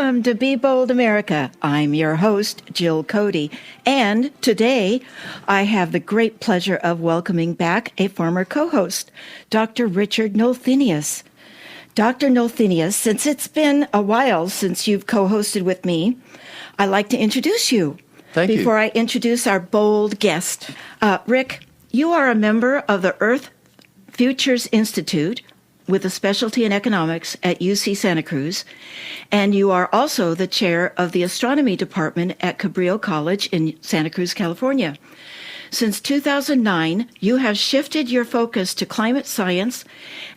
Welcome to Be Bold America. I'm your host, Jill Cody. And today, I have the great pleasure of welcoming back a former co-host, Dr. Richard Nolthenius. Dr. Nolthenius, since it's been a while since you've co-hosted with me, I'd like to introduce you. Thank you. Before I introduce our bold guest. Rick, you are a member of the Earth Futures Institute with a specialty in economics at UC Santa Cruz, and you are also the chair of the astronomy department at Cabrillo College in Santa Cruz, California. Since 2009, you have shifted your focus to climate science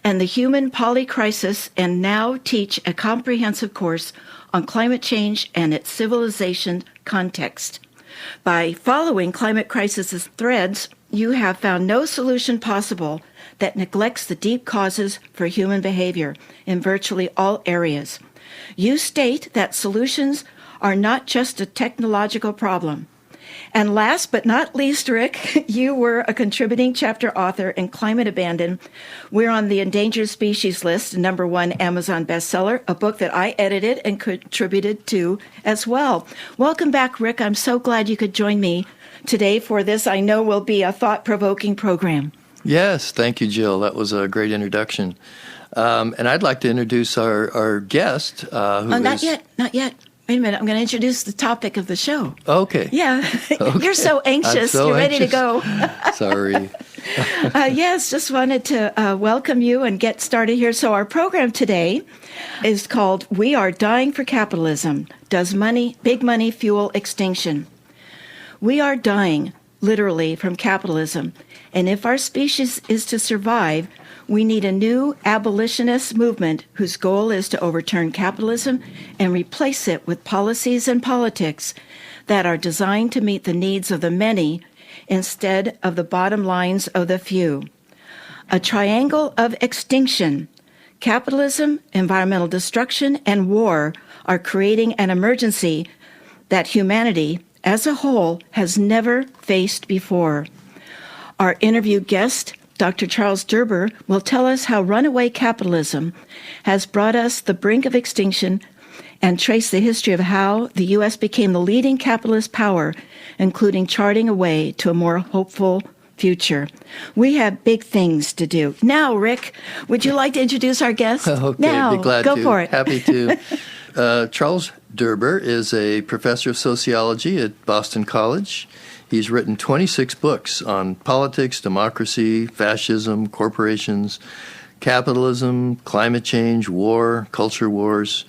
and the human polycrisis and now teach a comprehensive course on climate change and its civilization context. By following climate crisis threads, you have found no solution possible that neglects the deep causes for human behavior in virtually all areas. You state that solutions are not just a technological problem. And last but not least, Rick, you were a contributing chapter author in Climate Abandon. We're on the endangered species list, #1 Amazon bestseller, a book that I edited and contributed to as well. Welcome back, Rick. I'm so glad you could join me today for this I know will be a thought-provoking program. Yes, thank you, Jill. That was a great introduction. And I'd like to introduce our guest. Not yet. Wait a minute. I'm going to introduce the topic of the show. Okay. Yeah. Okay. You're so anxious. You're ready to go. Sorry. Yes, just wanted to welcome you and get started here. So our program today is called We Are Dying for Capitalism. Does big money fuel extinction? We are dying, literally, from capitalism. And if our species is to survive, we need a new abolitionist movement whose goal is to overturn capitalism and replace it with policies and politics that are designed to meet the needs of the many instead of the bottom lines of the few. A triangle of extinction, capitalism, environmental destruction, and war are creating an emergency that humanity as a whole has never faced before. Our interview guest, Dr. Charles Derber, will tell us how runaway capitalism has brought us the brink of extinction and trace the history of how the U.S. became the leading capitalist power, including charting a way to a more hopeful future. We have big things to do. Now, Rick, would you like to introduce our guest? Okay, now, be glad go to. for it. Happy to. Charles Derber is a professor of sociology at Boston College. He's written 26 books on politics, democracy, fascism, corporations, capitalism, climate change, war, culture wars.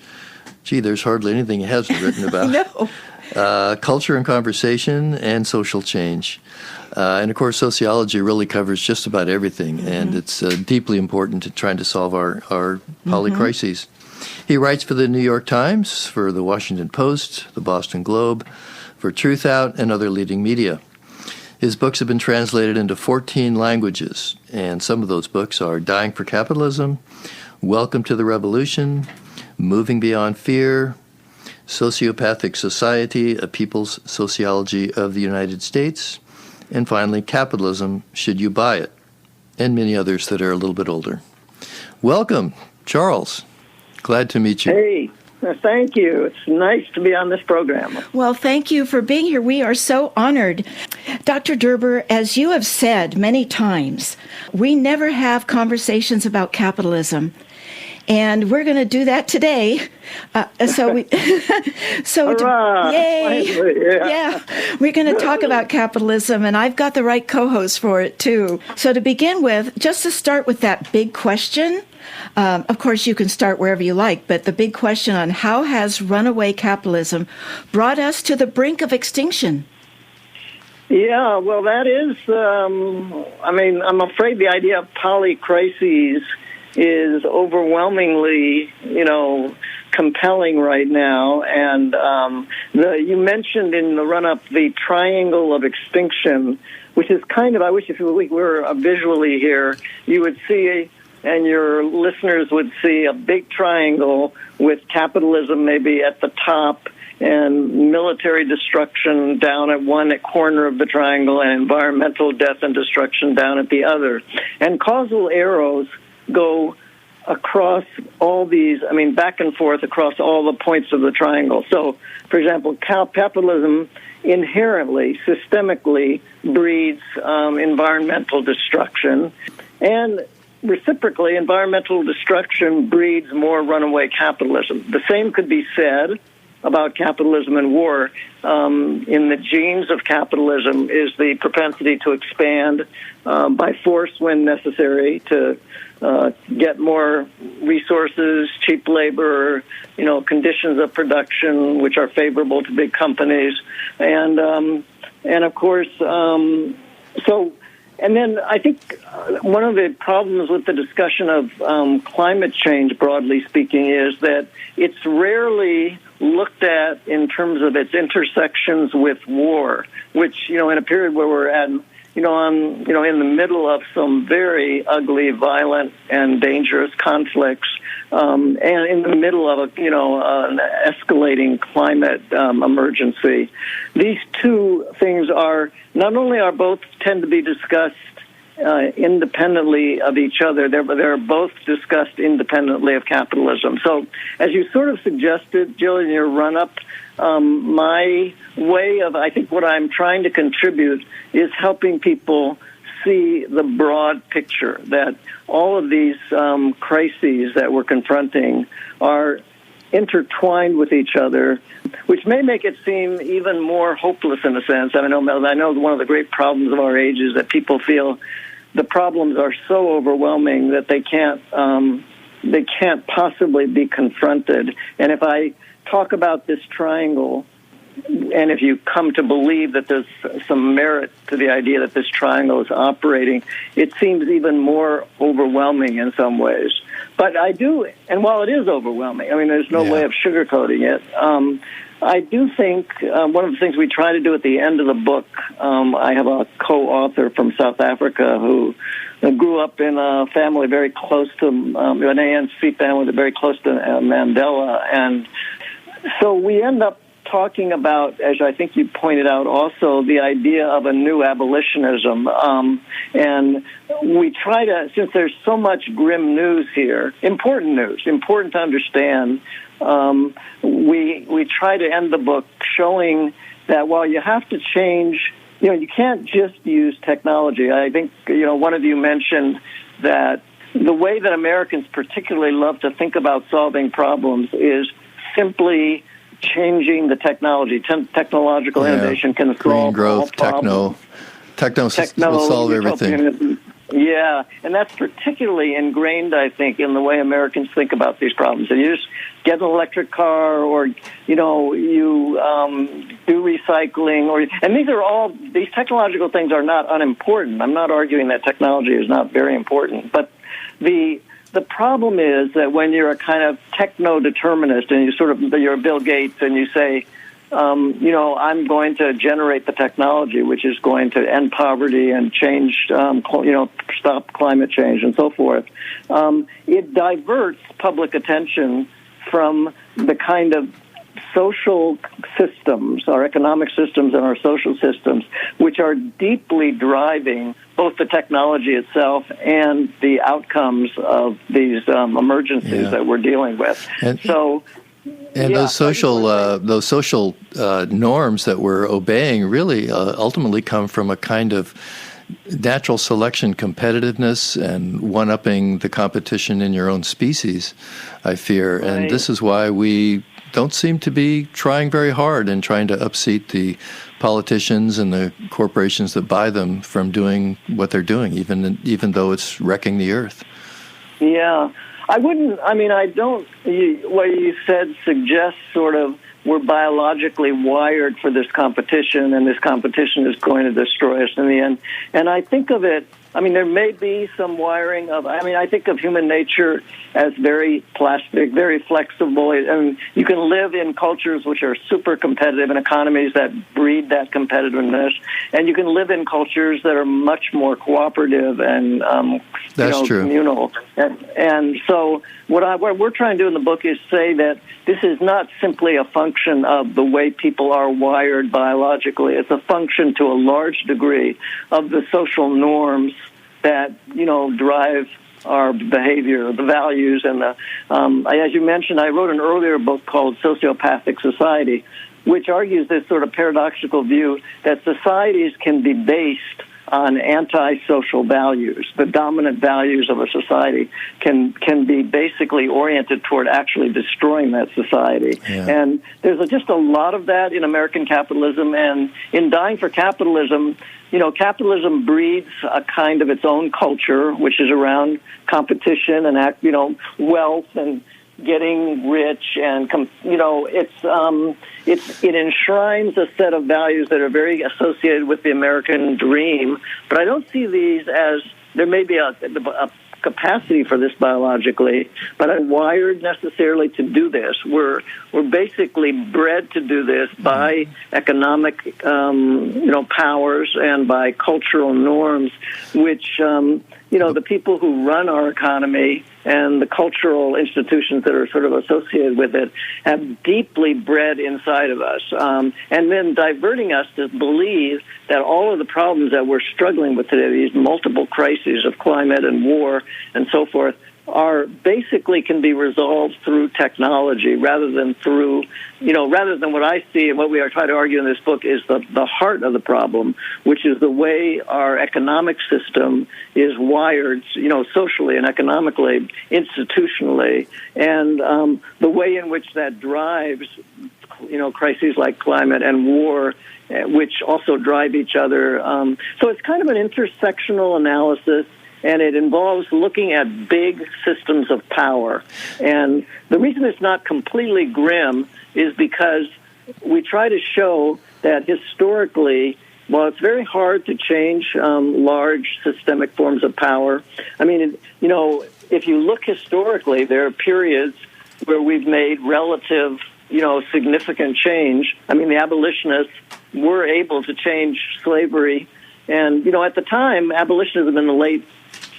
Gee, there's hardly anything he hasn't written about. No. Culture and conversation and social change. And, of course, sociology really covers just about everything, and it's deeply important to trying to solve our polycrises. He writes for the New York Times, for the Washington Post, the Boston Globe, for Truth Out, and other leading media. His books have been translated into 14 languages, and some of those books are Dying for Capitalism, Welcome to the Revolution, Moving Beyond Fear, Sociopathic Society, A People's Sociology of the United States, and finally, Capitalism, Should You Buy It? And many others that are a little bit older. Welcome, Charles. Glad to meet you. Hey. Thank you. It's nice to be on this program. Well, thank you for being here. We are so honored. Dr. Derber, as you have said many times, we never have conversations about capitalism. And we're going to do that today. Yay! Yeah, we're going to talk about capitalism, and I've got the right co-host for it too. So to begin with, just to start with that big question. Of course, you can start wherever you like, but the big question on how has runaway capitalism brought us to the brink of extinction? Yeah, well, that is, I'm afraid the idea of polycrises is overwhelmingly, compelling right now. And you mentioned in the run-up the triangle of extinction, which is kind of, I wish if we were visually here, you would see and your listeners would see a big triangle with capitalism maybe at the top and military destruction down at one corner of the triangle and environmental death and destruction down at the other. And causal arrows go across all these, back and forth across all the points of the triangle. So, for example, capitalism inherently, systemically breeds environmental destruction, and reciprocally, environmental destruction breeds more runaway capitalism. The same could be said about capitalism and war. In the genes of capitalism is the propensity to expand by force when necessary, to get more resources, cheap labor, conditions of production which are favorable to big companies, and of course, And then I think one of the problems with the discussion of climate change, broadly speaking, is that it's rarely looked at in terms of its intersections with war, which, in a period where we're at, in the middle of some very ugly, violent, and dangerous conflicts, and in the middle of an escalating climate emergency. These two things not only are both tend to be discussed independently of each other, they're both discussed independently of capitalism. So, as you sort of suggested, Jill, in your run-up, my way of, I think what I'm trying to contribute is helping people see the broad picture, that all of these crises that we're confronting are intertwined with each other, which may make it seem even more hopeless in a sense. I know one of the great problems of our age is that people feel the problems are so overwhelming that they can't possibly be confronted. And if I talk about this triangle, and if you come to believe that there's some merit to the idea that this triangle is operating, it seems even more overwhelming in some ways. But I do, and while it is overwhelming, there's no way of sugarcoating it, I do think one of the things we try to do at the end of the book, I have a co-author from South Africa who grew up in a family very close to, an ANC family very close to Mandela, and so we end up talking about, as I think you pointed out also, the idea of a new abolitionism. And we try to, since there's so much grim news here, important to understand, we try to end the book showing that while you have to change, you can't just use technology. I think, one of you mentioned that the way that Americans particularly love to think about solving problems is simply changing the technology. Technological innovation can solve green growth, all techno will solve everything. Yeah, and that's particularly ingrained, I think, in the way Americans think about these problems. And you just get an electric car, or you do recycling, and these technological things are not unimportant. I'm not arguing that technology is not very important, but the problem is that when you're a kind of techno-determinist and you're Bill Gates and you say, I'm going to generate the technology which is going to end poverty and change, stop climate change and so forth, it diverts public attention from the kind of social systems, our economic systems and our social systems, which are deeply driving both the technology itself and the outcomes of these emergencies that we're dealing with. Those social norms that we're obeying really ultimately come from a kind of natural selection competitiveness and one-upping the competition in your own species, I fear. Right. And this is why we don't seem to be trying very hard in trying to upseat the politicians and the corporations that buy them from doing what they're doing, even though it's wrecking the earth. Yeah. What you said suggests sort of we're biologically wired for this competition, and this competition is going to destroy us in the end. And I think of it, there may be some wiring of, I think of human nature as very plastic, very flexible. And you can live in cultures which are super competitive and economies that breed that competitiveness. And you can live in cultures that are much more cooperative and communal. And so what we're trying to do in the book is say that this is not simply a function of the way people are wired biologically. It's a function to a large degree of the social norms that, drive our behavior, the values, and as you mentioned, I wrote an earlier book called Sociopathic Society, which argues this sort of paradoxical view that societies can be based on anti-social values. The dominant values of a society can be basically oriented toward actually destroying that society. Yeah. And there's just a lot of that in American capitalism. And in Dying for Capitalism, capitalism breeds a kind of its own culture, which is around competition and wealth and getting rich, and it enshrines a set of values that are very associated with the American dream. But I don't see these as, there may be a capacity for this biologically, but I'm wired necessarily to do this. We're basically bred to do this by economic powers and by cultural norms, which the people who run our economy and the cultural institutions that are sort of associated with it have deeply bred inside of us, and then diverting us to believe that all of the problems that we're struggling with today, these multiple crises of climate and war and so forth, are basically can be resolved through technology rather than what I see and what we are trying to argue in this book is the heart of the problem, which is the way our economic system is wired, socially and economically, institutionally, and the way in which that drives, crises like climate and war, which also drive each other. So it's kind of an intersectional analysis, and it involves looking at big systems of power. And the reason it's not completely grim is because we try to show that historically, while it's very hard to change large systemic forms of power, I mean, if you look historically, there are periods where we've made relative, significant change. I mean, the abolitionists were able to change slavery. And, at the time, abolitionism in the late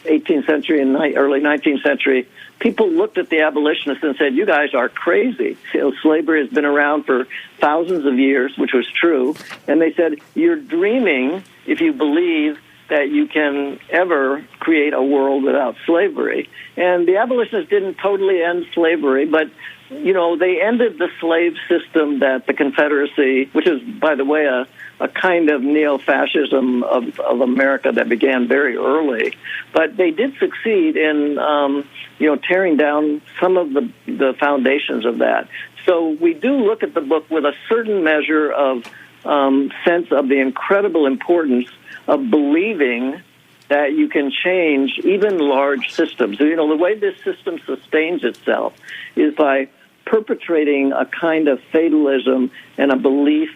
18th century and early 19th century, people looked at the abolitionists and said, you guys are crazy. Slavery has been around for thousands of years, which was true. And they said, you're dreaming if you believe that you can ever create a world without slavery. And the abolitionists didn't totally end slavery, but they ended the slave system that the Confederacy, which is, by the way, a kind of neo-fascism of America that began very early. But they did succeed in, tearing down some of the foundations of that. So we do look at the book with a certain measure of sense of the incredible importance of believing that you can change even large systems. The way this system sustains itself is by perpetrating a kind of fatalism and a belief,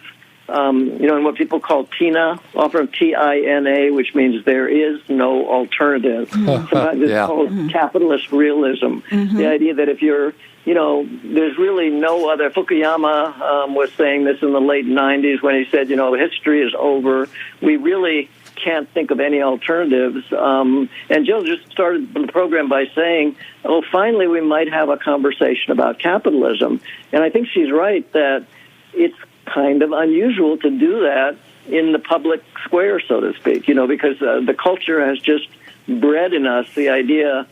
in what people call TINA, often T-I-N-A, which means there is no alternative. Sometimes it's called capitalist realism. The idea that if you're, there's really no other. Fukuyama was saying this in the late 90s when he said, history is over. We really can't think of any alternatives. And Jill just started the program by saying, finally we might have a conversation about capitalism. And I think she's right that it's kind of unusual to do that in the public square, so to speak, because the culture has just bred in us the idea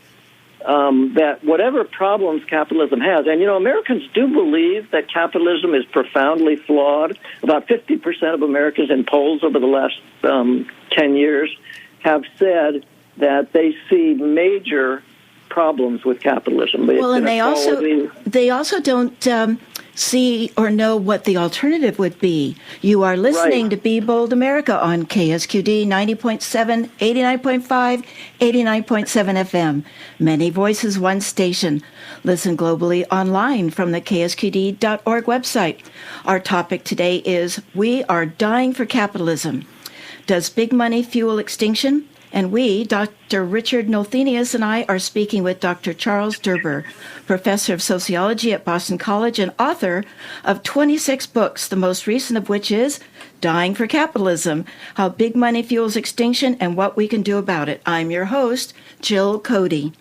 that whatever problems capitalism has, and, Americans do believe that capitalism is profoundly flawed. About 50% of Americans in polls over the last 10 years have said that they see major problems with capitalism. Well, and they also don't see or know what the alternative would be. You are listening to Be Bold America on KSQD 90.7, 89.5, 89.7 FM. Many voices, one station. Listen globally online from the KSQD.org website. Our topic today is We Are Dying for Capitalism. Does big money fuel extinction? And we, Dr. Richard Nolthenius and I, are speaking with Dr. Charles Derber, professor of sociology at Boston College and author of 26 books, the most recent of which is Dying for Capitalism, How Big Money Fuels Extinction and What We Can Do About It. I'm your host, Jill Cody.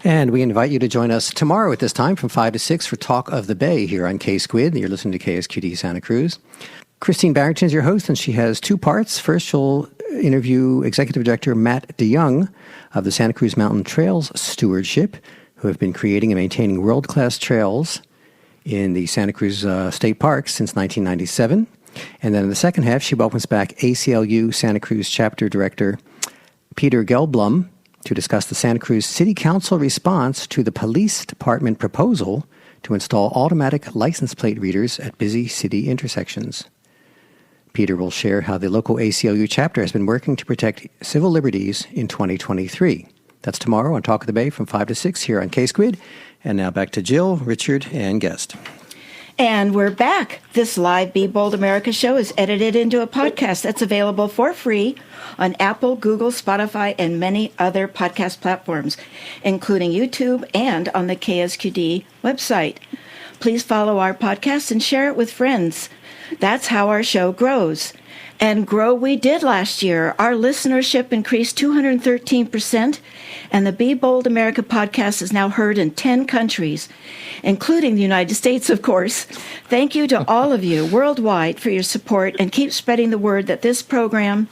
And we invite you to join us tomorrow at this time from 5 to 6 for Talk of the Bay here on KSQD. You're listening to KSQD Santa Cruz. Christine Barrington is your host, and she has two parts. First, she'll interview Executive Director Matt DeYoung of the Santa Cruz Mountain Trails Stewardship, who have been creating and maintaining world-class trails in the Santa Cruz State Park since 1997. And then in the second half, she welcomes back ACLU Santa Cruz Chapter Director Peter Gelblum to discuss the Santa Cruz City Council response to the police department proposal to install automatic license plate readers at busy city intersections. Peter will share how the local ACLU chapter has been working to protect civil liberties in 2023. That's tomorrow on Talk of the Bay from 5 to 6 here on KSQD. And now back to Jill, Richard, and guest. And we're back. This live Be Bold America show is edited into a podcast that's available for free on Apple, Google, Spotify, and many other podcast platforms, including YouTube and on the KSQD website. Please follow our podcast and share it with friends. That's how our show grows. And grow we did last year. Our listenership increased 213%, and the Be Bold America podcast is now heard in 10 countries, including the United States, of course. Thank you to all of you worldwide for your support, and keep spreading the word that this program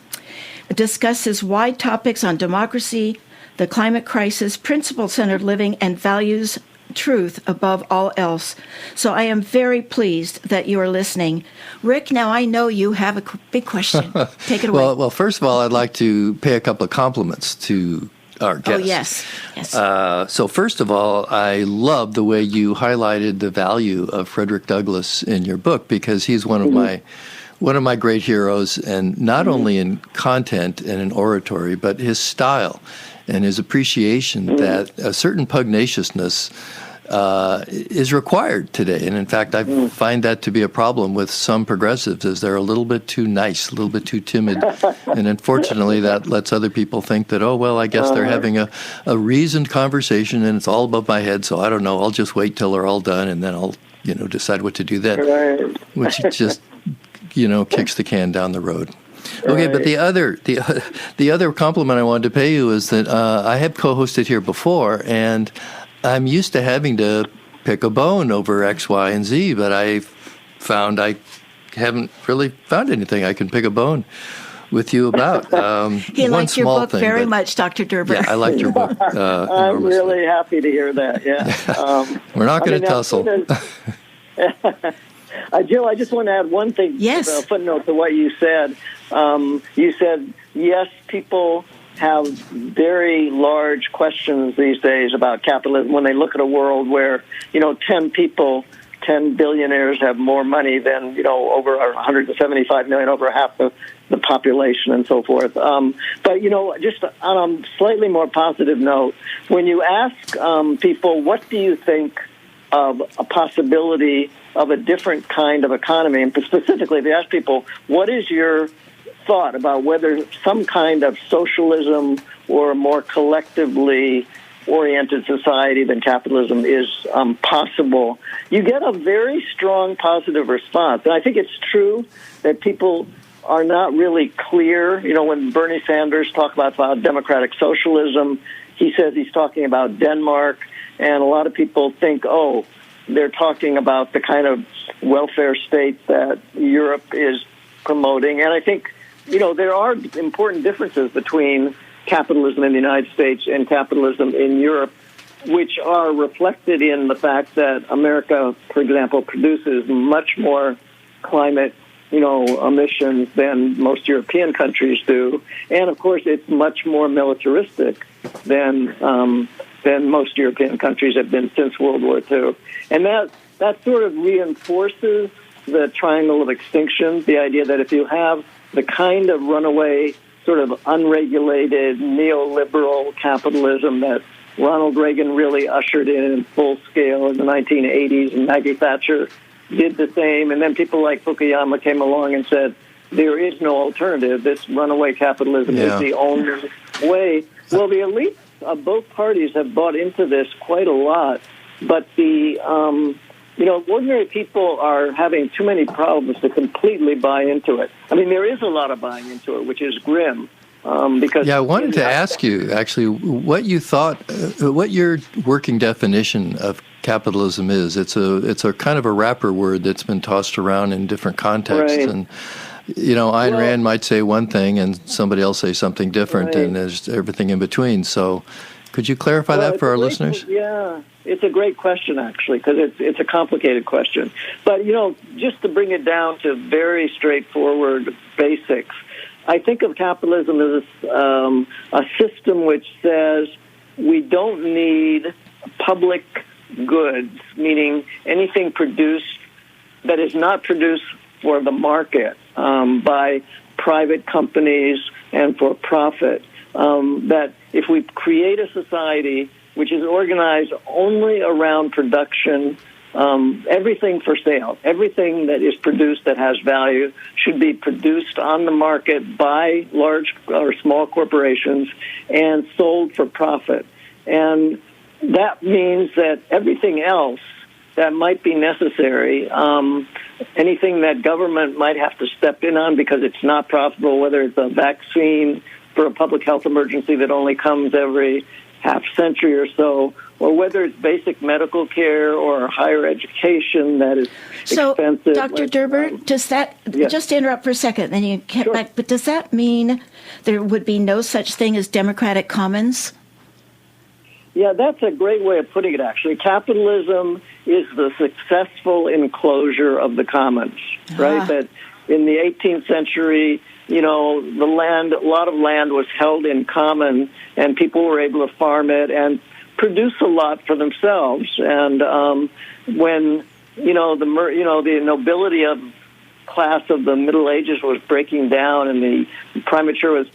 discusses wide topics on democracy, the climate crisis, principle-centered living, and values truth above all else. So I am very pleased that you are listening. Rick, now I know you have a big question. Take it away. Well, first of all, I'd like to pay a couple of compliments to our guest. Oh, yes. So first of all, I love the way you highlighted the value of Frederick Douglass in your book, because he's one of my great heroes, and not only in content and in oratory, but his style and his appreciation that a certain pugnaciousness is required today. And in fact, I find that to be a problem with some progressives, as they're a little bit too nice, a little bit too timid. And unfortunately, that lets other people think that, oh, well, I guess they're having a reasoned conversation and it's all above my head, so I don't know, I'll just wait till they're all done and then I'll, decide what to do then. Right. Which just, kicks the can down the road. Okay, but the other compliment I wanted to pay you is that I have co-hosted here before, and I'm used to having to pick a bone over X, Y, and Z, but I found I haven't really found anything I can pick a bone with you about. He liked your book very much, Dr. Derber. Yeah, I liked your book I'm really happy to hear that, yeah. We're not going to tussle. Jill, I just want to add one thing, a footnote to what you said. You said, yes, people have very large questions these days about capitalism when they look at a world where, 10 billionaires have more money than, over 175 million, over half the population and so forth. But, just on a slightly more positive note, when you ask people, what do you think of a possibility of a different kind of economy, and specifically if you ask people, what is your thought about whether some kind of socialism or a more collectively oriented society than capitalism is possible, you get a very strong positive response. And I think it's true that people are not really clear. When Bernie Sanders talks about democratic socialism, he says he's talking about Denmark, and a lot of people think, they're talking about the kind of welfare state that Europe is promoting. And I think, there are important differences between capitalism in the United States and capitalism in Europe, which are reflected in the fact that America, for example, produces much more climate, emissions than most European countries do. And, of course, it's much more militaristic than most European countries have been since World War II. And that sort of reinforces the triangle of extinction, the idea that if you have the kind of runaway, sort of unregulated neoliberal capitalism that Ronald Reagan really ushered in full scale in the 1980s, and Maggie Thatcher did the same, and then people like Fukuyama came along and said, there is no alternative. This runaway capitalism is the only way. Well, the elites of both parties have bought into this quite a lot, but the ordinary people are having too many problems to completely buy into it. I mean, there is a lot of buying into it, which is grim. Because I wanted to ask you, actually, what you thought, what your working definition of capitalism is. It's a kind of a wrapper word that's been tossed around in different contexts. Right. And Ayn Rand might say one thing and somebody else say something different, Right. and there's everything in between. So could you clarify that for our listeners? Yeah, it's a great question, actually, because it's a complicated question. But, just to bring it down to very straightforward basics, I think of capitalism as a system which says we don't need public goods, meaning anything produced that is not produced for the market by private companies and for profit. That if we create a society which is organized only around production, everything for sale, everything that is produced that has value should be produced on the market by large or small corporations and sold for profit. And that means that everything else that might be necessary, anything that government might have to step in on because it's not profitable, whether it's a vaccine for a public health emergency that only comes every half century or so, or whether it's basic medical care or higher education that is expensive. So, Dr. Derber, does that, just to interrupt for a second, then you get Sure. back, but does that mean there would be no such thing as democratic commons? Yeah, that's a great way of putting it, actually. Capitalism is the successful enclosure of the commons, right? That in the 18th century, a lot of land was held in common, and people were able to farm it and produce a lot for themselves. And when the nobility of class of the Middle Ages was breaking down, and the primogeniture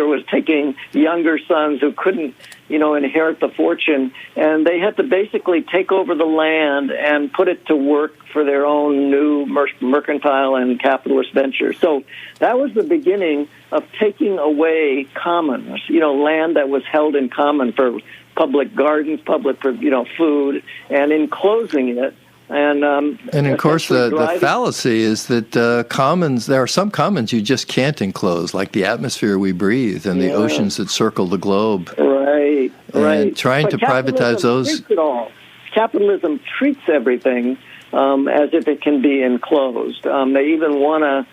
was taking younger sons who couldn't, inherit the fortune, and they had to basically take over the land and put it to work for their own new mercantile and capitalist ventures. So that was the beginning of taking away commons, land that was held in common for public gardens, public, food, and enclosing it. And of course, the fallacy is that commons, there are some commons you just can't enclose, like the atmosphere we breathe and the oceans that circle the globe. Right. And trying to privatize those. Capitalism treats everything as if it can be enclosed. They even want to.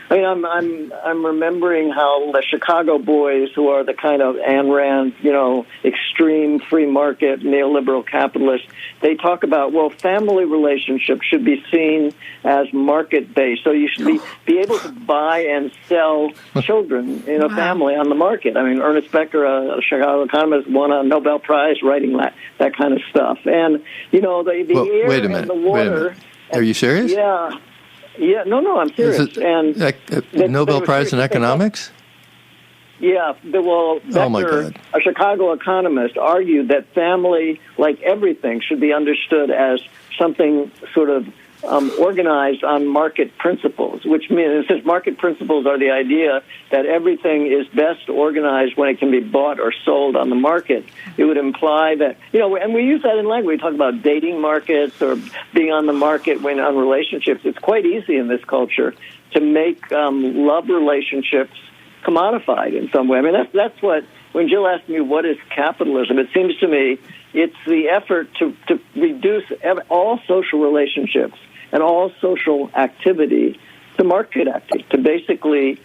I'm remembering how the Chicago boys, who are the kind of Ayn Rand, extreme free market neoliberal capitalists, they talk about, family relationships should be seen as market-based. So you should be able to buy and sell children in a family on the market. I mean, Ernest Becker, a Chicago economist, won a Nobel Prize writing that kind of stuff. And, the air and the water. Wait a minute. Are you serious? Yeah. Yeah, no, I'm serious. Nobel Prize in economics? Yeah, Becker, a Chicago economist, argued that family, like everything, should be understood as something sort of organized on market principles, which means, since market principles are the idea that everything is best organized when it can be bought or sold on the market, it would imply that, and we use that in language. We talk about dating markets or being on the market when on relationships. It's quite easy in this culture to make love relationships commodified in some way. I mean, that's what, when Jill asked me what is capitalism, it seems to me it's the effort to reduce all social relationships and all social activity to market activity, to basically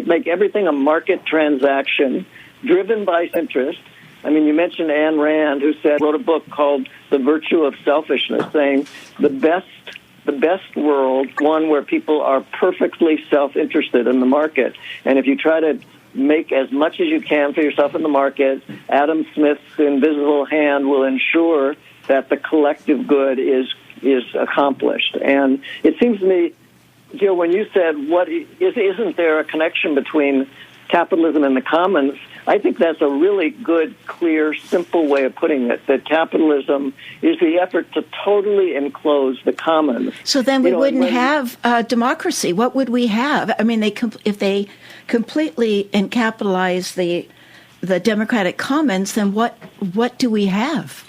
make everything a market transaction driven by interest. I mean, you mentioned Ayn Rand, who wrote a book called The Virtue of Selfishness, saying the best world, one where people are perfectly self-interested in the market. And if you try to make as much as you can for yourself in the market, Adam Smith's invisible hand will ensure that the collective good is accomplished. And it seems to me, Jill, when you said, isn't there a connection between capitalism and the commons? I think that's a really good, clear, simple way of putting it, that capitalism is the effort to totally enclose the commons. So then we wouldn't have democracy. What would we have? I mean, if they completely encapitalize the democratic commons, then what do we have?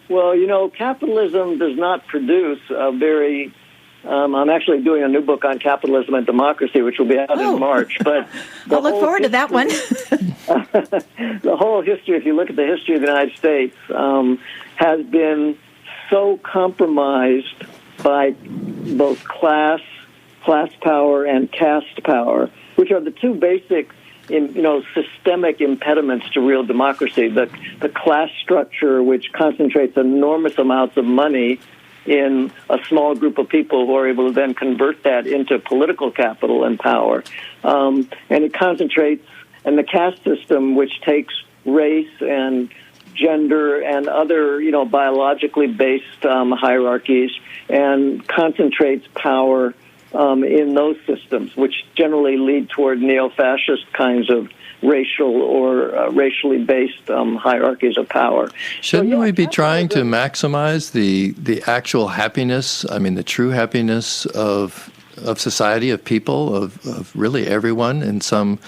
Well, capitalism does not produce a very... I'm actually doing a new book on capitalism and democracy, which will be out in March. But I'll look forward to that one. The whole history, if you look at the history of the United States, has been so compromised by both class power, and caste power, which are the two basic, systemic impediments to real democracy. The class structure, which concentrates enormous amounts of money in a small group of people who are able to then convert that into political capital and power. And it concentrates, and the caste system, which takes race and gender and other, biologically based hierarchies and concentrates power in those systems, which generally lead toward neo-fascist kinds of racial or racially based hierarchies of power. Shouldn't we be trying to maximize the actual happiness, the true happiness of society, of people, of really everyone in some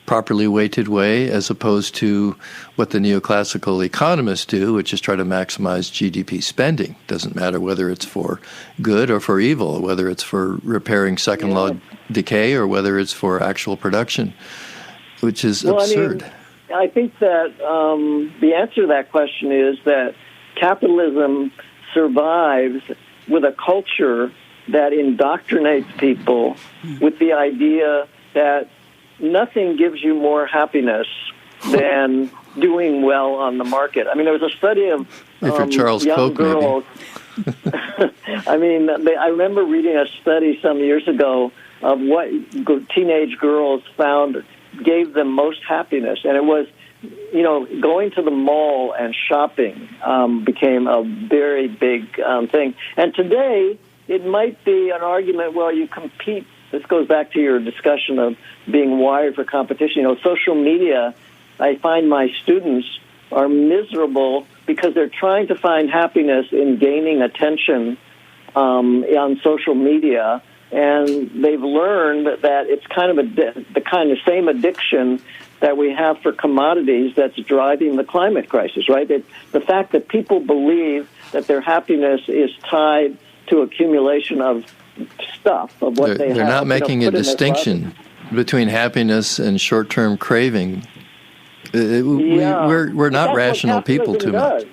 properly weighted way, as opposed to what the neoclassical economists do, which is try to maximize GDP spending? Doesn't matter whether it's for good or for evil, whether it's for repairing second law decay or whether it's for actual production, which is absurd. I think that the answer to that question is that capitalism survives with a culture that indoctrinates people with the idea that nothing gives you more happiness than doing well on the market. There was a study of young girls. I remember reading a study some years ago of what teenage girls found gave them most happiness, and it was, going to the mall and shopping became a very big thing. And today, it might be an argument, well, you compete. This goes back to your discussion of being wired for competition. Social media, I find my students are miserable because they're trying to find happiness in gaining attention on social media, and they've learned that it's kind of the same addiction that we have for commodities that's driving the climate crisis, right? The fact that people believe that their happiness is tied to accumulation of stuff, of what they're not making a distinction between happiness and short-term craving. We're not rational people too much.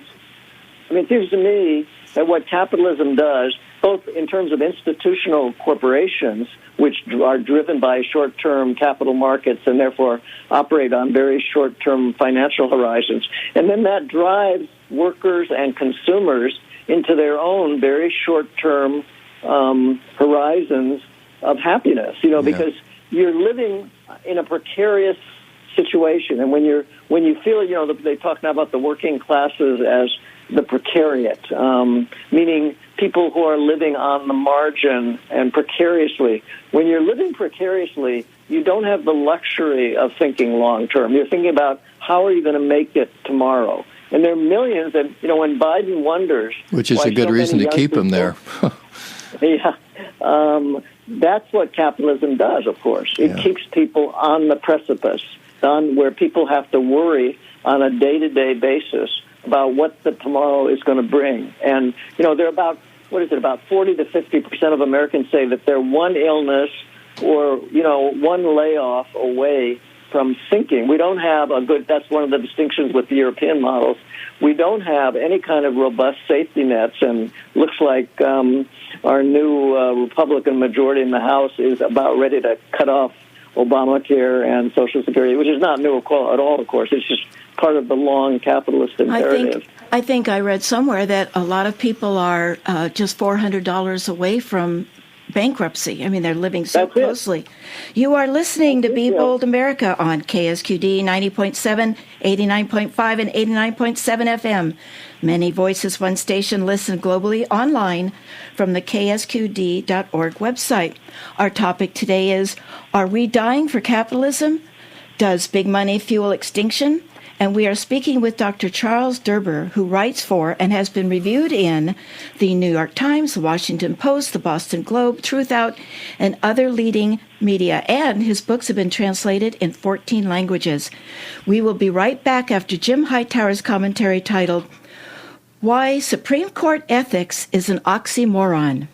It seems to me that what capitalism does, both in terms of institutional corporations, which are driven by short-term capital markets and therefore operate on very short-term financial horizons, and then that drives workers and consumers into their own very short-term horizons of happiness, because you're living in a precarious situation. And when you feel, they talk now about the working classes as the precariat, meaning people who are living on the margin and precariously. When you're living precariously, you don't have the luxury of thinking long term. You're thinking about how are you going to make it tomorrow. And there are millions, and when Biden wonders, which is a good reason to keep him there. That's what capitalism does, of course. It keeps people on the precipice, where people have to worry on a day-to-day basis about what the tomorrow is going to bring. And, they're about 40 to 50% of Americans say that they're one illness or, one layoff away from sinking. We don't have that's one of the distinctions with the European models. We don't have any kind of robust safety nets, and looks like our new Republican majority in the House is about ready to cut off Obamacare and Social Security, which is not new at all, of course. It's just part of the long capitalist imperative. I think I read somewhere that a lot of people are just $400 away from bankruptcy. They're living so closely. You are listening to Be Bold America on KSQD 90.7, 89.5, and 89.7 FM. Many voices, one station. Listen globally online from the KSQD.org website. Our topic today is, are we dying for capitalism? Does big money fuel extinction? And we are speaking with Dr. Charles Derber, who writes for and has been reviewed in the New York Times, the Washington Post, the Boston Globe, Truth Out, and other leading media. And his books have been translated in 14 languages. We will be right back after Jim Hightower's commentary titled, Why Supreme Court Ethics is an Oxymoron.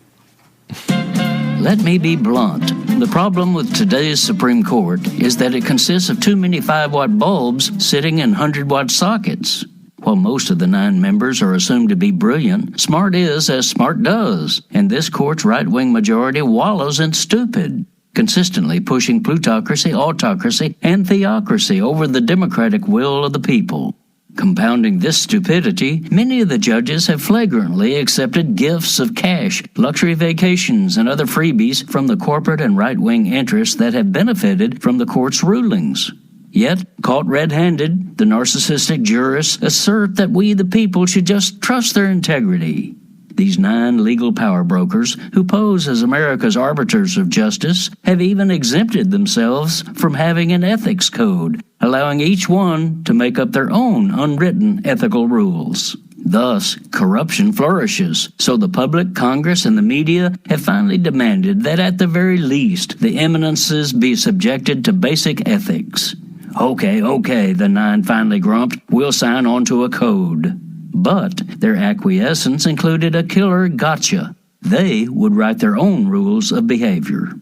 Let me be blunt. The problem with today's Supreme Court is that it consists of too many 5-watt bulbs sitting in 100-watt sockets. While most of the 9 members are assumed to be brilliant, smart is as smart does, and this court's right-wing majority wallows in stupid, consistently pushing plutocracy, autocracy, and theocracy over the democratic will of the people. Compounding this stupidity, many of the judges have flagrantly accepted gifts of cash, luxury vacations, and other freebies from the corporate and right-wing interests that have benefited from the court's rulings. Yet, caught red-handed, the narcissistic jurists assert that we the people should just trust their integrity. These 9 legal power brokers, who pose as America's arbiters of justice, have even exempted themselves from having an ethics code, allowing each one to make up their own unwritten ethical rules. Thus, corruption flourishes, so the public, Congress, and the media have finally demanded that at the very least, the eminences be subjected to basic ethics. Okay, the 9 finally grumped, we'll sign on to a code. But their acquiescence included a killer gotcha. They would write their own rules of behavior.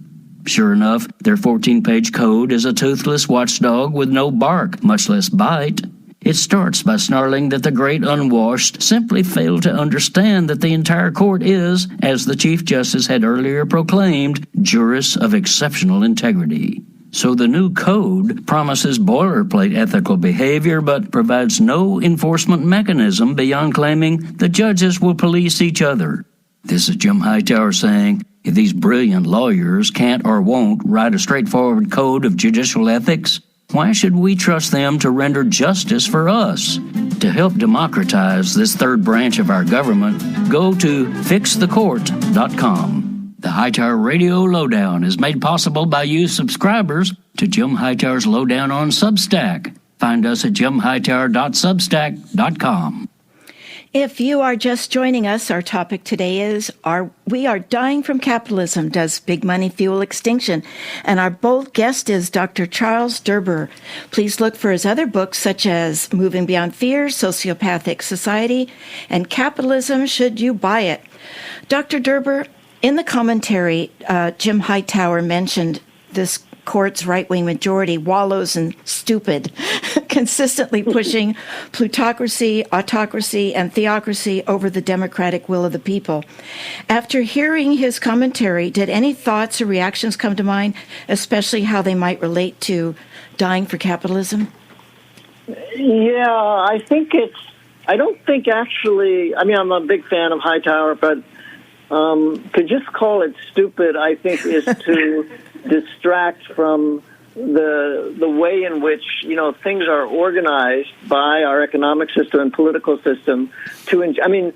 Sure enough, their 14-page code is a toothless watchdog with no bark, much less bite. It starts by snarling that the great unwashed simply fail to understand that the entire court is, as the Chief Justice had earlier proclaimed, jurists of exceptional integrity. So the new code promises boilerplate ethical behavior but provides no enforcement mechanism beyond claiming the judges will police each other. This is Jim Hightower saying, if these brilliant lawyers can't or won't write a straightforward code of judicial ethics, why should we trust them to render justice for us? To help democratize this third branch of our government, go to fixthecourt.com. The Hightower Radio Lowdown is made possible by you subscribers to Jim Hightower's Lowdown on Substack. Find us at jimhightower.substack.com. If you are just joining us, our topic today is, we are dying from capitalism. Does big money fuel extinction? And our bold guest is Dr. Charles Derber. Please look for his other books, such as Moving Beyond Fear, Sociopathic Society, and Capitalism, Should You Buy It? Dr. Derber, in the commentary, Jim Hightower mentioned this court's right-wing majority wallows in stupid, consistently pushing plutocracy, autocracy, and theocracy over the democratic will of the people. After hearing his commentary, did any thoughts or reactions come to mind, especially how they might relate to dying for capitalism? Yeah, I don't think actually, I'm a big fan of Hightower, but to just call it stupid, I think, is to distract from the way in which, things are organized by our economic system and political system. The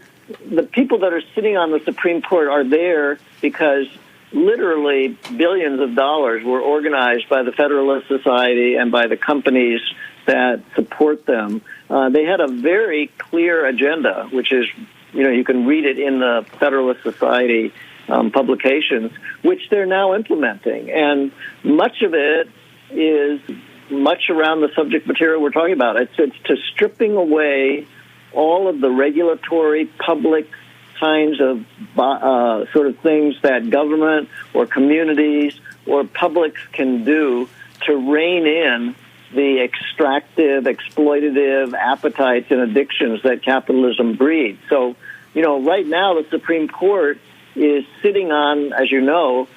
people that are sitting on the Supreme Court are there because literally billions of dollars were organized by the Federalist Society and by the companies that support them. They had a very clear agenda, which is, you can read it in the Federalist Society publications, which they're now implementing. And much of it is much around the subject material we're talking about. It's to stripping away all of the regulatory public kinds of sort of things that government or communities or publics can do to rein in the extractive, exploitative appetites and addictions that capitalism breeds. So, right now the Supreme Court is sitting on, as you know,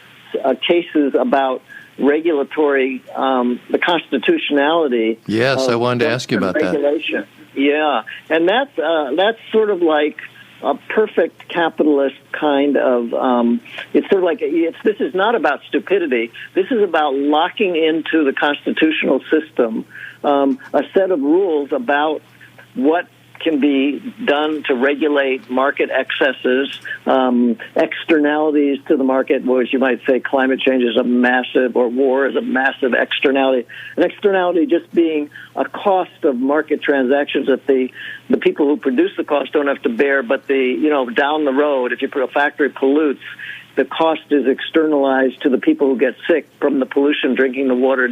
cases about regulatory, the constitutionality. Yes, I wanted to ask you about regulation. That. Yeah, and that's sort of like a perfect capitalist kind of. It's sort of like this is not about stupidity. This is about locking into the constitutional system a set of rules about what can be done to regulate market excesses, externalities to the market, which you might say climate change is a massive, or war is a massive externality. An externality just being a cost of market transactions that the people who produce the cost don't have to bear, but down the road, if a factory pollutes, the cost is externalized to the people who get sick from the pollution, drinking the water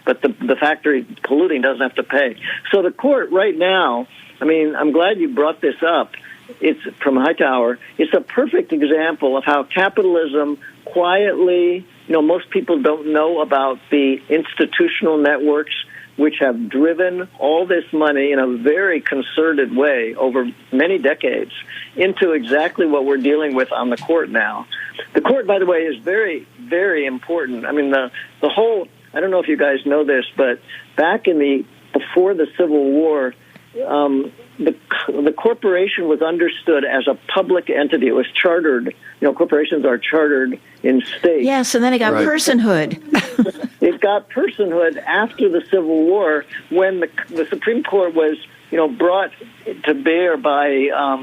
but the factory polluting doesn't have to pay. So the court right now, I'm glad you brought this up. It's from Hightower. It's a perfect example of how capitalism quietly, most people don't know about the institutional networks which have driven all this money in a very concerted way over many decades into exactly what we're dealing with on the court now. The court, by the way, is very, very important. I mean, the whole, I don't know if you guys know this, but back before the Civil War, the corporation was understood as a public entity. It was chartered. Corporations are chartered in states. Yes, and then it got personhood. It got personhood after the Civil War, when the Supreme Court was, brought to bear by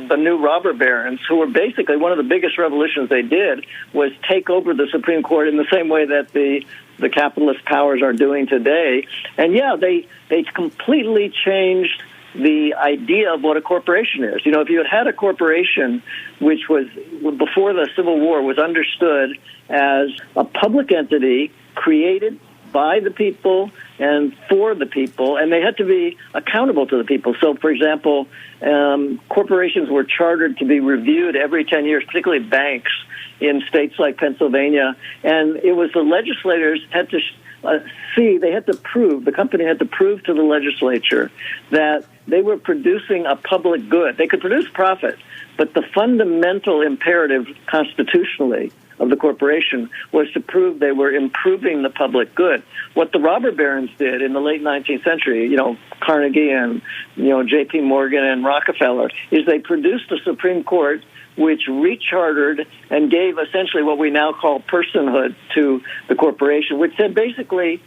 the new robber barons, who were basically one of the biggest revolutions they did was take over the Supreme Court in the same way that the capitalist powers are doing today. And they completely changed the idea of what a corporation is. If you had a corporation which was, before the Civil War, was understood as a public entity created by the people and for the people, and they had to be accountable to the people. So, for example, corporations were chartered to be reviewed every 10 years, particularly banks in states like Pennsylvania, and it was the legislators had to the company had to prove to the legislature that they were producing a public good. They could produce profit, but the fundamental imperative constitutionally of the corporation was to prove they were improving the public good. What the robber barons did in the late 19th century, Carnegie and, J.P. Morgan and Rockefeller, is they produced a Supreme Court which rechartered and gave essentially what we now call personhood to the corporation, which said basically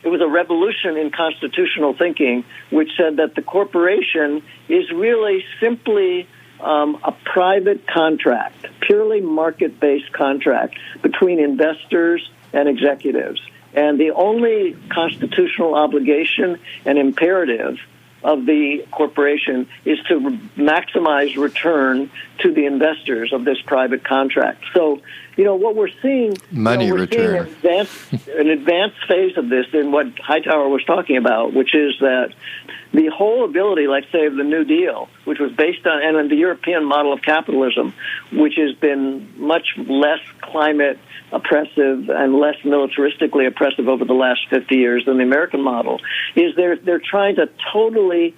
it was a revolution in constitutional thinking, which said that the corporation is really simply a private contract, purely market-based contract between investors and executives. And the only constitutional obligation and imperative of the corporation is to maximize return to the investors of this private contract. So, what we're seeing, money return, an advanced phase of this in what Hightower was talking about, which is that the whole ability, like say, of the New Deal, which was based on, and the European model of capitalism, which has been much less climate oppressive and less militaristically oppressive over the last 50 years than the American model, is they're trying to totally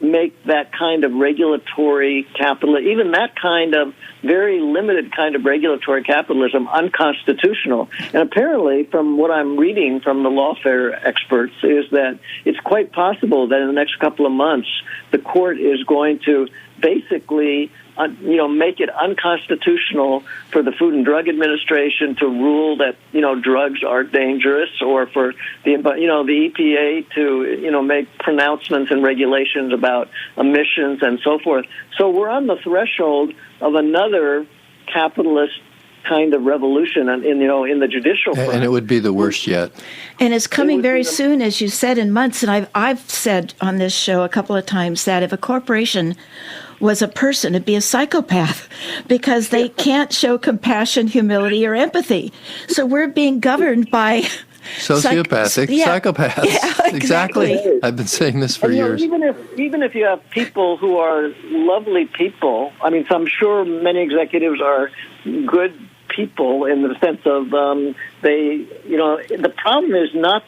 make that kind of regulatory capitalism, even that kind of very limited kind of regulatory capitalism, unconstitutional. And apparently, from what I'm reading from the lawfare experts, is that it's quite possible that in the next couple of months, the court is going to basically make it unconstitutional for the Food and Drug Administration to rule that, drugs are dangerous, or for the EPA to, make pronouncements and regulations about emissions and so forth. So we're on the threshold of another capitalist kind of revolution in the judicial front. And it would be the worst yet. And it's coming very soon, as you said, in months. And I've said on this show a couple of times that if a corporation was a person, it'd be a psychopath, because they can't show compassion, humility, or empathy. So we're being governed by sociopathic psychopaths. Yeah, exactly. I've been saying this for years. Even if you have people who are lovely people, I mean, so I'm sure many executives are good people in the sense of the problem is not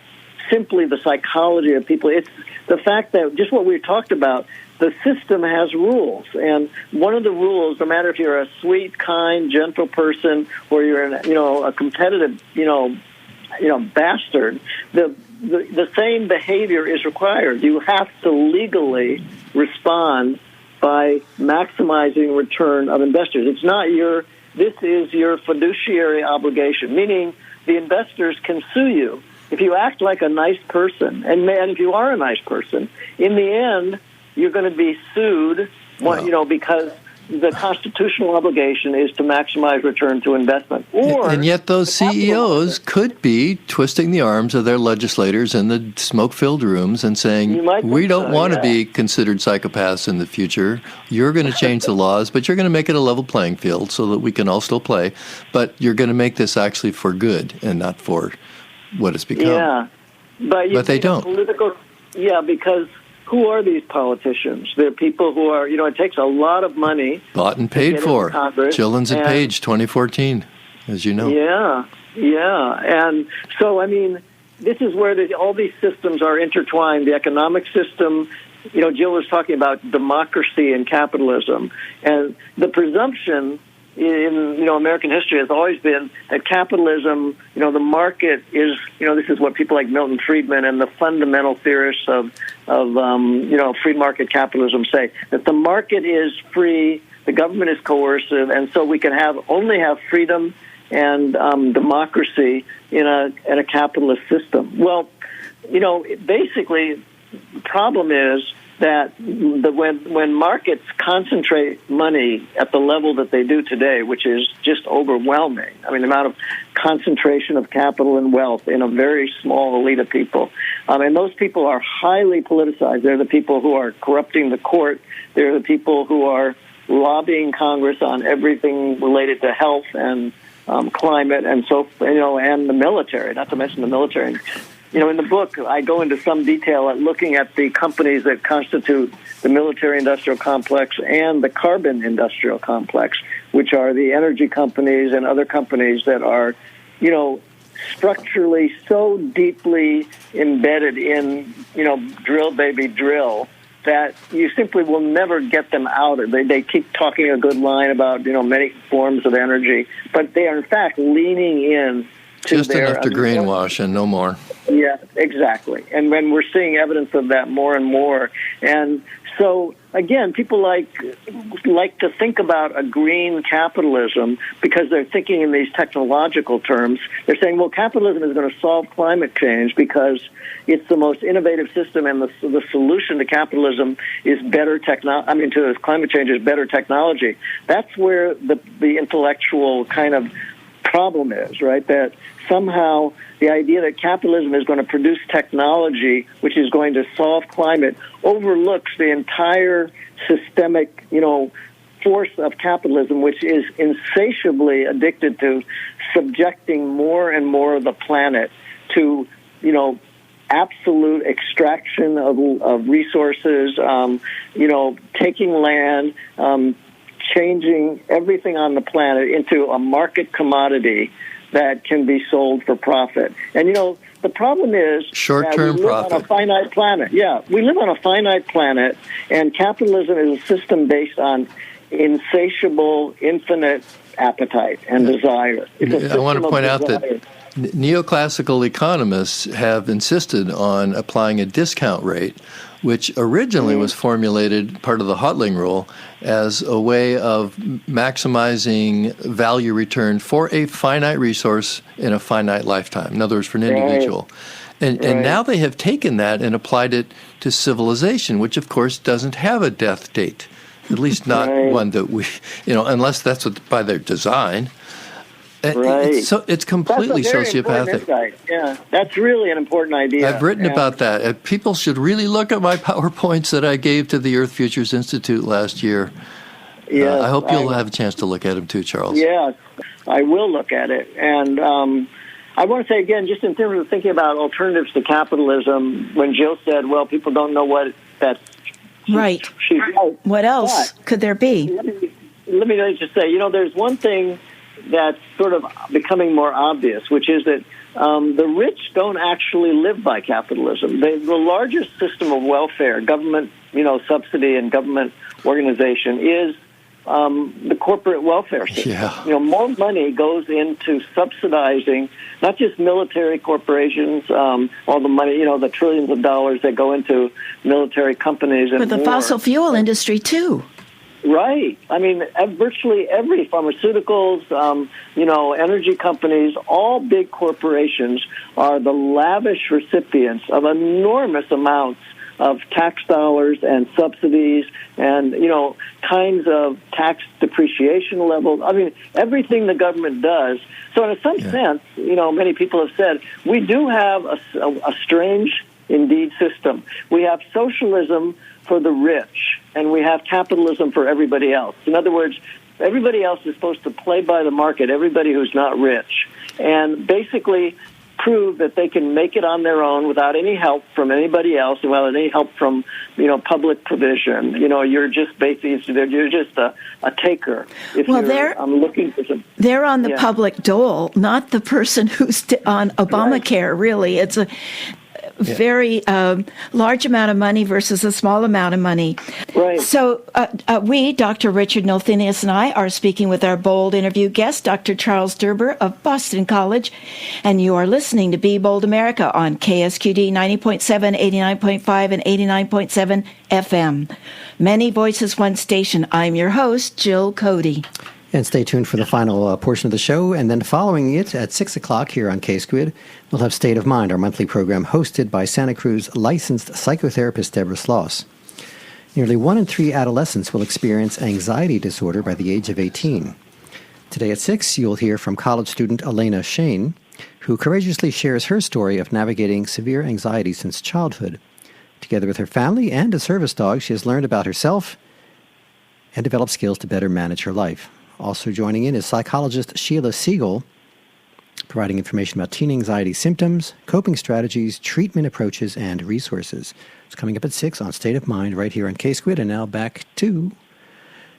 simply the psychology of people. It's the fact that just what we talked about, the system has rules. And one of the rules, no matter if you're a sweet, kind, gentle person or you're a competitive, bastard, the same behavior is required. You have to legally respond by maximizing return of investors. It's not this is your fiduciary obligation, meaning the investors can sue you if you act like a nice person, and if you are a nice person. In the end, you're going to be sued, because the constitutional obligation is to maximize return to investment. And yet those CEOs could be twisting the arms of their legislators in the smoke-filled rooms and saying, we don't want to be considered psychopaths in the future. You're going to change the laws, but you're going to make it a level playing field so that we can all still play. But you're going to make this actually for good and not for what it's become. Yeah, but they don't. Because who are these politicians? They're people who are, it takes a lot of money. Bought and paid for. Children's and Page, 2014, as you know. Yeah. And so, this is where all these systems are intertwined. The economic system, Jill was talking about democracy and capitalism. And the presumption in American history has always been that capitalism, the market is, this is what people like Milton Friedman and the fundamental theorists of free market capitalism say, that the market is free, the government is coercive, and so we can only have freedom and democracy in a capitalist system. Well, basically, the problem is that when markets concentrate money at the level that they do today, which is just overwhelming, I mean, the amount of concentration of capital and wealth in a very small elite of people, and those people are highly politicized. They're the people who are corrupting the court. They're the people who are lobbying Congress on everything related to health and climate and and the military, not to mention the military. In the book, I go into some detail at looking at the companies that constitute the military-industrial complex and the carbon-industrial complex, which are the energy companies and other companies that are, structurally so deeply embedded in, drill, baby, drill, that you simply will never get them out. They keep talking a good line about, many forms of energy, but they are, in fact, leaning in to just enough to greenwash and no more. Yeah, exactly. And when we're seeing evidence of that more and more. And so, again, people like to think about a green capitalism because they're thinking in these technological terms. They're saying, well, capitalism is going to solve climate change because it's the most innovative system, and the solution to capitalism is better to climate change is better technology. That's where the intellectual kind of problem is, right? That somehow the idea that capitalism is going to produce technology which is going to solve climate overlooks the entire systemic, force of capitalism, which is insatiably addicted to subjecting more and more of the planet to, absolute extraction of resources, taking land, changing everything on the planet into a market commodity that can be sold for profit. And, the problem is short-term we live profit on a finite planet. Yeah, we live on a finite planet, and capitalism is a system based on insatiable, infinite appetite and desire. I want to point out that neoclassical economists have insisted on applying a discount rate, which originally was formulated, part of the Hotling rule, as a way of maximizing value return for a finite resource in a finite lifetime. In other words, for an individual. And now they have taken that and applied it to civilization, which, of course, doesn't have a death date, at least not one that we, unless that's by their design. Right. It's completely sociopathic. Yeah, that's really an important idea. I've written about that. People should really look at my PowerPoints that I gave to the Earth Futures Institute last year. I hope you'll have a chance to look at them too, Charles. Yes, I will look at it. And I want to say again, just in terms of thinking about alternatives to capitalism, when Jill said, well, people don't know what that's... Right. She's right. What else could there be? Let me just say, there's one thing that's sort of becoming more obvious, which is that the rich don't actually live by capitalism. The largest system of welfare, government, subsidy and government organization, is the corporate welfare system. Yeah. More money goes into subsidizing not just military corporations, all the money, the trillions of dollars that go into military companies, but the fossil fuel industry too. Right. I mean, virtually every pharmaceuticals, energy companies, all big corporations are the lavish recipients of enormous amounts of tax dollars and subsidies and, kinds of tax depreciation levels. I mean, everything the government does. So in some sense, many people have said, we do have a strange, indeed, system. We have socialism for the rich, and we have capitalism for everybody else. In other words, everybody else is supposed to play by the market, everybody who's not rich. And basically, prove that they can make it on their own without any help from anybody else, without any help from, public provision. You're just basically, you're just a taker. I'm looking for some. They're on the public dole, not the person who's on Obamacare, really. It's a very large amount of money versus a small amount of money. Right. So we, Dr. Richard Nolthenius and I, are speaking with our bold interview guest, Dr. Charles Derber of Boston College, and you are listening to Be Bold America on KSQD 90.7, 89.5, and 89.7 FM. Many voices, one station. I'm your host, Jill Cody. And stay tuned for the final portion of the show. And then following it at 6 o'clock here on KSQD, we'll have State of Mind, our monthly program hosted by Santa Cruz licensed psychotherapist Derber Sloss. Nearly 1 in 3 adolescents will experience anxiety disorder by the age of 18. Today at 6, you'll hear from college student Elena Shane, who courageously shares her story of navigating severe anxiety since childhood. Together with her family and a service dog, she has learned about herself and developed skills to better manage her life. Also joining in is psychologist Sheila Siegel, providing information about teen anxiety symptoms, coping strategies, treatment approaches, and resources. It's coming up at 6 on State of Mind right here on KSQD. And now back to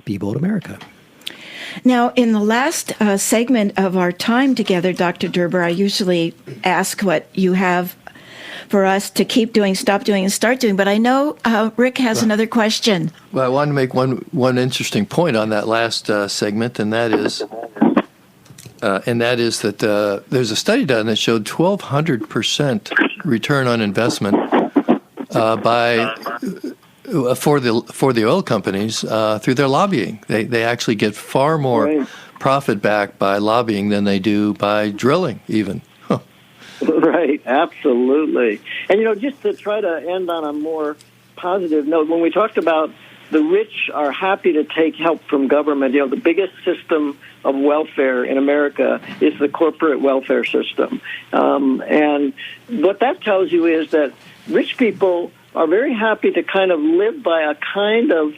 Be Bold America. Now, in the last segment of our time together, Dr. Derber, I usually ask what you have for us to keep doing, stop doing, and start doing. But I know Rick has another question. Well, I want to make one interesting point on that last segment, and that is that there's a study done that showed 1,200% return on investment for the oil companies through their lobbying. They actually get far more profit back by lobbying than they do by drilling, even. Right, absolutely. And, just to try to end on a more positive note, when we talked about the rich are happy to take help from government, the biggest system of welfare in America is the corporate welfare system. And what that tells you is that rich people are very happy to kind of live by a kind of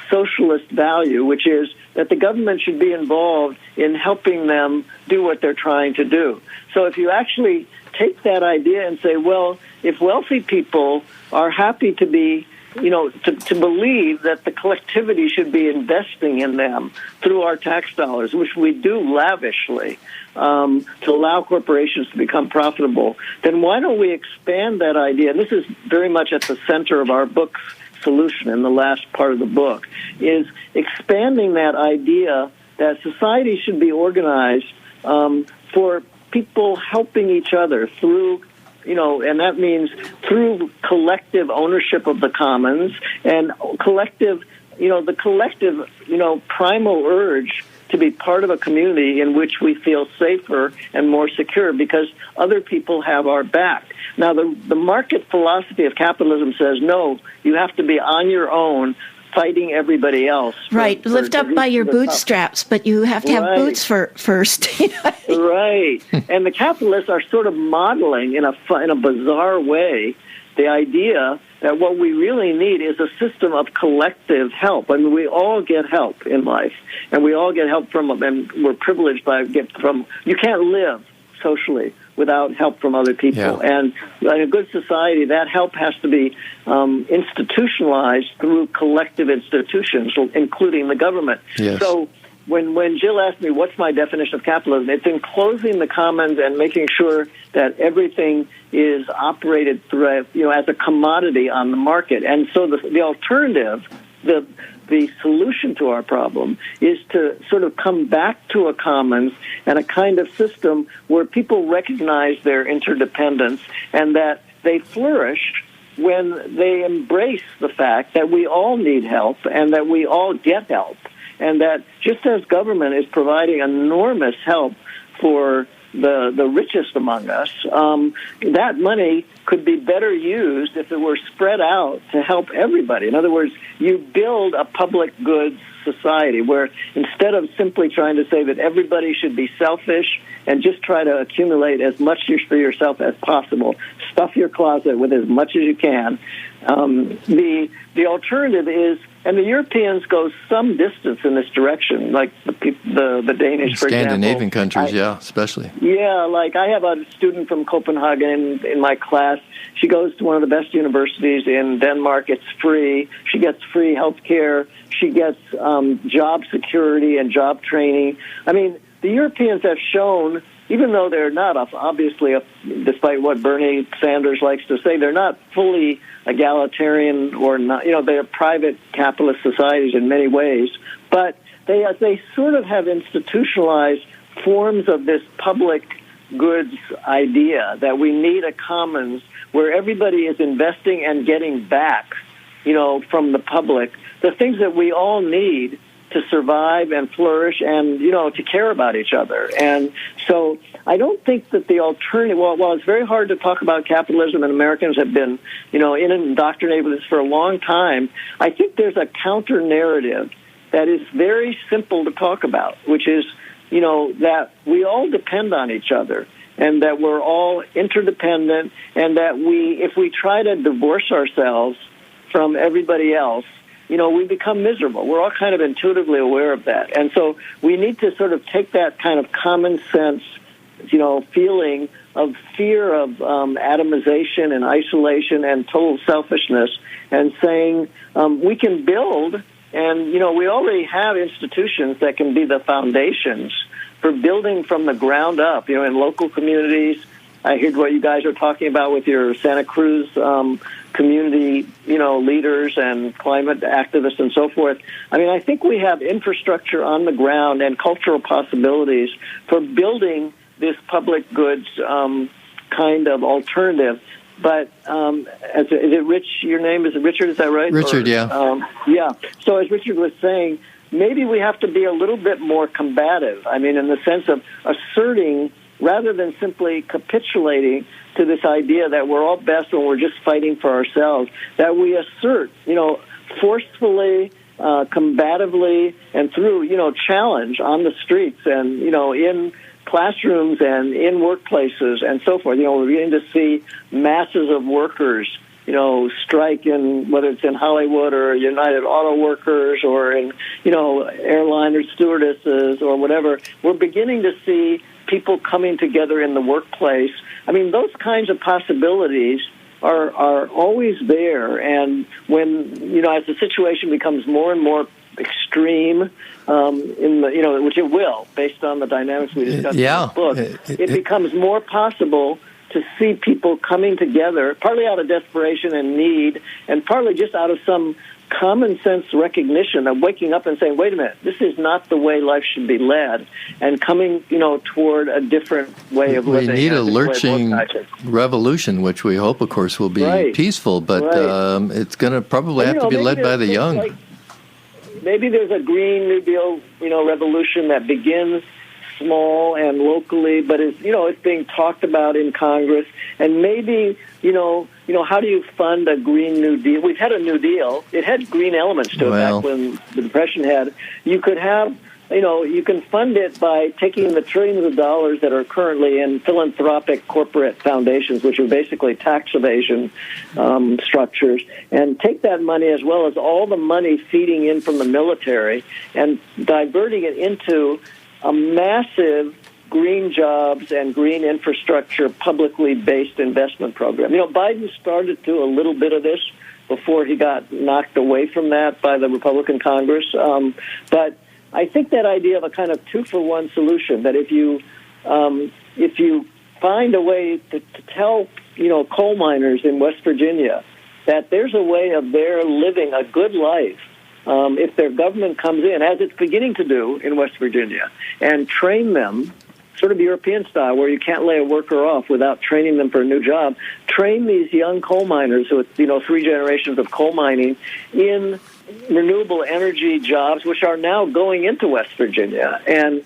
socialist value, which is that the government should be involved in helping them do what they're trying to do. So if you actually take that idea and say, well, if wealthy people are happy to be, to believe that the collectivity should be investing in them through our tax dollars, which we do lavishly, to allow corporations to become profitable, then why don't we expand that idea? And this is very much at the center of our book's solution in the last part of the book, is expanding that idea that society should be organized for people helping each other through, and that means through collective ownership of the commons and collective, the collective, primal urge to be part of a community in which we feel safer and more secure because other people have our back. Now, the market philosophy of capitalism says, no, you have to be on your own, fighting everybody else. Right, lift up by your bootstraps, but you have to have boots first. Right, and the capitalists are sort of modeling in a bizarre way the idea that what we really need is a system of collective help. I mean, we all get help in life, and we all get help from, and we're privileged by you can't live socially without help from other people. Yeah. And in a good society, that help has to be institutionalized through collective institutions, including the government. Yes. So when Jill asked me, what's my definition of capitalism, it's enclosing the commons and making sure that everything is operated through, as a commodity on the market. And so the alternative, the solution to our problem is to sort of come back to a commons and a kind of system where people recognize their interdependence and that they flourish when they embrace the fact that we all need help and that we all get help. And that just as government is providing enormous help for the richest among us, that money could be better used if it were spread out to help everybody. In other words, you build a public goods society where instead of simply trying to say that everybody should be selfish and just try to accumulate as much for yourself as possible, stuff your closet with as much as you can, the alternative is And the Europeans go some distance in this direction, like the Danish, for example. Scandinavian countries, especially. Yeah, like I have a student from Copenhagen in my class. She goes to one of the best universities in Denmark. It's free. She gets free health care. She gets job security and job training. I mean, the Europeans have shown, even though they're not, obviously, despite what Bernie Sanders likes to say, they're not fully egalitarian or not. They're private capitalist societies in many ways, but they sort of have institutionalized forms of this public goods idea that we need a commons where everybody is investing and getting back, from the public, the things that we all need to survive and flourish and, to care about each other. And so I don't think that the alternative, while it's very hard to talk about capitalism, and Americans have been, indoctrinated with this for a long time, I think there's a counter narrative that is very simple to talk about, which is, that we all depend on each other and that we're all interdependent, and that if we try to divorce ourselves from everybody else, we become miserable. We're all kind of intuitively aware of that. And so we need to sort of take that kind of common sense, feeling of fear of atomization and isolation and total selfishness and saying we can build, and, we already have institutions that can be the foundations for building from the ground up, in local communities. I heard what you guys are talking about with your Santa Cruz community, leaders and climate activists and so forth. I mean, I think we have infrastructure on the ground and cultural possibilities for building this public goods kind of alternative. But is it Rich? Your name is Richard? Is that right? Richard, yeah. Yeah. So as Richard was saying, maybe we have to be a little bit more combative. I mean, in the sense of asserting, rather than simply capitulating to this idea that we're all best when we're just fighting for ourselves, that we assert, forcefully, combatively, and through, challenge on the streets and, in classrooms and in workplaces and so forth. We're beginning to see masses of workers, strike in, whether it's in Hollywood or United Auto Workers or in, airline or stewardesses or whatever. We're beginning to see people coming together in the workplace. I mean, those kinds of possibilities are always there. And when, as the situation becomes more and more extreme, which it will, based on the dynamics we discussed in the book, it becomes more possible to see people coming together, partly out of desperation and need, and partly just out of some common sense recognition of waking up and saying, wait a minute, this is not the way life should be led, and coming, toward a different way of living. We need a lurching revolution, which we hope, of course, will be peaceful, but it's going to probably have to be led by the young. Maybe there's a Green New Deal, revolution that begins small and locally, but it's being talked about in Congress. And maybe, how do you fund a Green New Deal? We've had a New Deal. It had green elements to it back when the Depression had. You could have, you can fund it by taking the trillions of dollars that are currently in philanthropic corporate foundations, which are basically tax evasion structures, and take that money as well as all the money feeding in from the military and diverting it into a massive green jobs and green infrastructure publicly based investment program. Biden started to do a little bit of this before he got knocked away from that by the Republican Congress. But I think that idea of a kind of 2-for-1 solution, that if you find a way to tell, coal miners in West Virginia that there's a way of their living a good life, if their government comes in, as it's beginning to do in West Virginia, and train them, sort of European style, where you can't lay a worker off without training them for a new job, train these young coal miners with, 3 generations of coal mining in renewable energy jobs, which are now going into West Virginia. And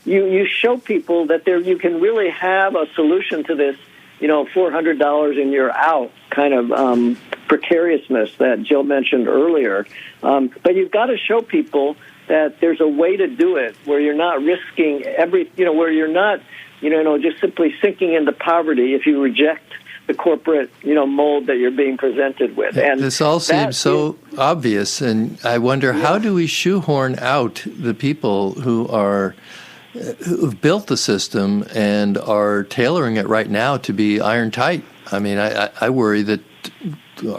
you show people that you can really have a solution to this, $400 and you're out kind of precariousness that Jill mentioned earlier. But you've got to show people that there's a way to do it where you're not risking where you're not, just simply sinking into poverty if you reject the corporate, mold that you're being presented with. And this all seems so obvious, and I wonder, how do we shoehorn out the people who've built the system and are tailoring it right now to be iron tight? I mean, I worry that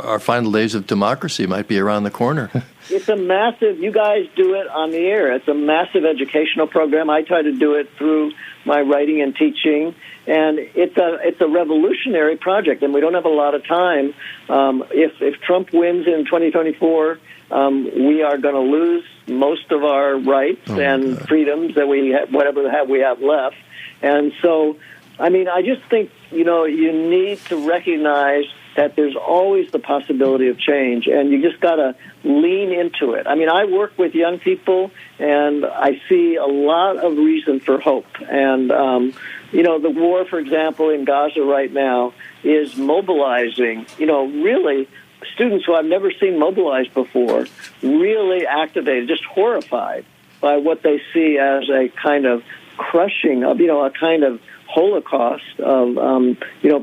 our final days of democracy might be around the corner. It's a massive, you guys do it on the air. It's a massive educational program. I try to do it through my writing and teaching. And it's a revolutionary project, and we don't have a lot of time. If Trump wins in 2024, we are going to lose most of our rights and freedoms that we have, whatever we have left. And so, I just think, you need to recognize that there's always the possibility of change, and you just got to lean into it. I work with young people, and I see a lot of reason for hope. And, the war, for example, in Gaza right now is mobilizing, really students who I've never seen mobilized before, really activated, just horrified by what they see as a kind of crushing of, a kind of Holocaust of,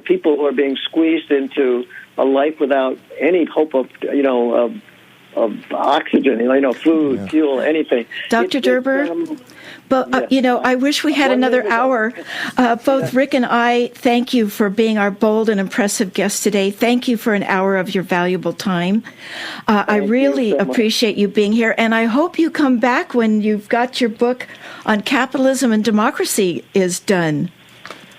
people who are being squeezed into a life without any hope of, of oxygen, food, fuel, anything. Dr. Derber, I wish we had another hour. Both Rick and I thank you for being our bold and impressive guest today. Thank you for an hour of your valuable time. I really appreciate you being here, and I hope you come back when you've got your book on capitalism and democracy is done.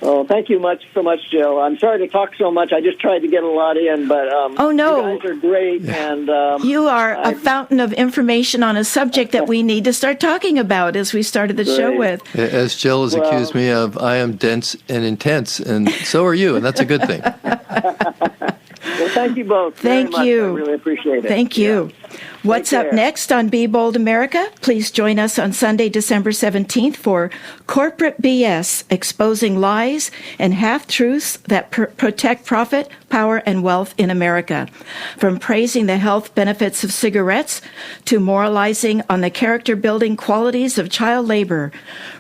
Oh, thank you so much, Jill. I'm sorry to talk so much. I just tried to get a lot in, but oh no, you guys are great, and you are a fountain of information on a subject that we need to start talking about, as we started the show with. As Jill has accused me of, I am dense and intense, and so are you, and that's a good thing. Well, thank you both. Thank you. I really appreciate it. Thank you. What's up next on Be Bold America? Please join us on Sunday, December 17th for Corporate BS, Exposing Lies and Half-Truths that Protect Profit, Power, and Wealth in America. From praising the health benefits of cigarettes to moralizing on the character-building qualities of child labor,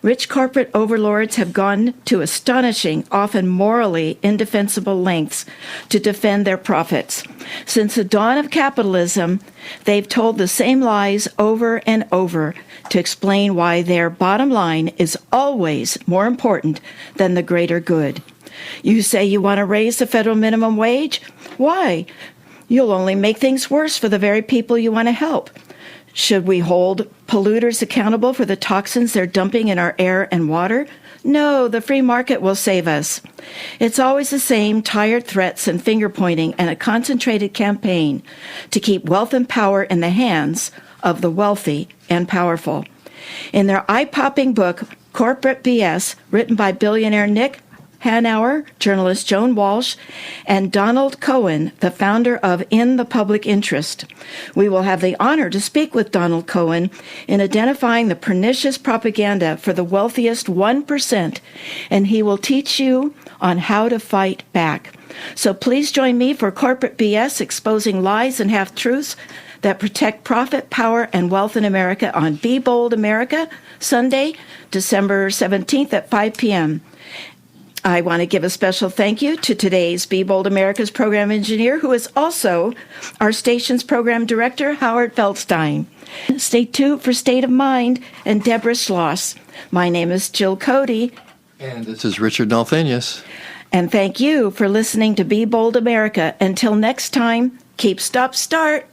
rich corporate overlords have gone to astonishing, often morally indefensible lengths to defend their profits. Since the dawn of capitalism, they've told the same lies over and over to explain why their bottom line is always more important than the greater good. You say you want to raise the federal minimum wage? Why? You'll only make things worse for the very people you want to help. Should we hold polluters accountable for the toxins they're dumping in our air and water? No, the free market will save us. It's always the same tired threats and finger-pointing and a concentrated campaign to keep wealth and power in the hands of the wealthy and powerful. In their eye-popping book, Corporate BS, written by billionaire Nick Hanauer, journalist Joan Walsh, and Donald Cohen, the founder of In the Public Interest. We will have the honor to speak with Donald Cohen in identifying the pernicious propaganda for the wealthiest 1%, and he will teach you on how to fight back. So please join me for Corporate BS, Exposing Lies and Half-Truths that Protect Profit, Power, and Wealth in America on Be Bold America, Sunday, December 17th at 5 p.m. I want to give a special thank you to today's Be Bold America's program engineer, who is also our station's program director, Howard Feldstein. Stay tuned for State of Mind and Deborah Schloss. My name is Jill Cody. And this is Richard Nalthenius. And thank you for listening to Be Bold America. Until next time, keep, stop, start.